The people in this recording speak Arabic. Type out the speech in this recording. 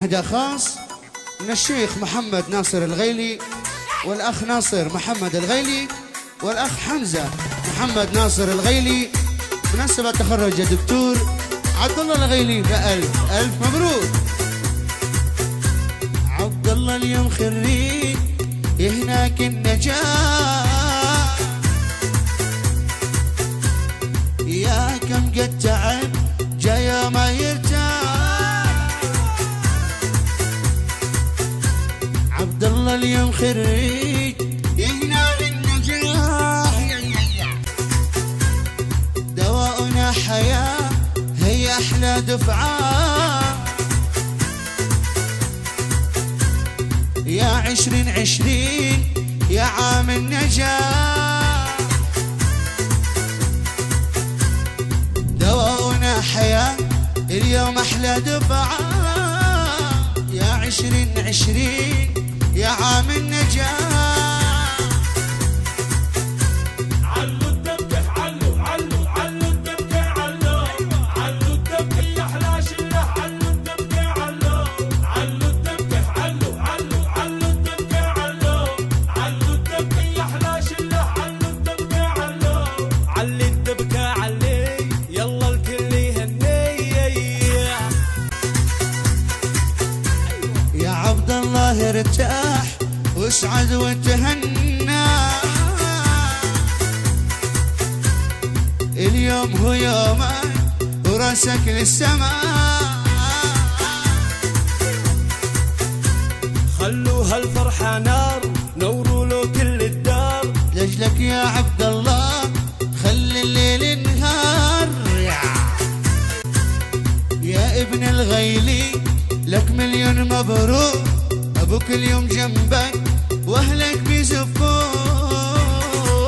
هداء خاص من الشيخ محمد ناصر الغيلي والأخ ناصر محمد الغيلي والأخ حمزة محمد ناصر الغيلي مناسبة تخرج الدكتور عبد الله الغيلي. ألف ألف مبروك. عبد الله اليوم خريج هناك النجاح، يا كم قد تعب جاي ما يرتاح. عبد الله اليوم خريج هناك النجاح، دواؤنا حياة هي أحلى دفعة. يا 2020 يا عام النجاح، دواؤنا حياة اليوم أحلى دفعة. يا 2020 يا عام النجاح. علوا الدبكة علوا علوا علوا الدبكة علوا علوا الدبكة يا أحلى شلة. علوا الدبكة علوا علوا الدبكة علوا علوا علوا الدبكة علوا علوا الدبكة يا أحلى شلة. علوا الدبكة علوا علي الدبكة علي يلا الكل يهني. يا عبد الله ارتاح واسعد وتهنى، اليوم هو يومك وراسك للسماء. خلوا هالفرحة نار نوروا له كل الدار. لجلك يا عبد الله خلي الليل نهار. يا ابن الغيلي لك مليون مبروك، ابوك اليوم جنبك واهلك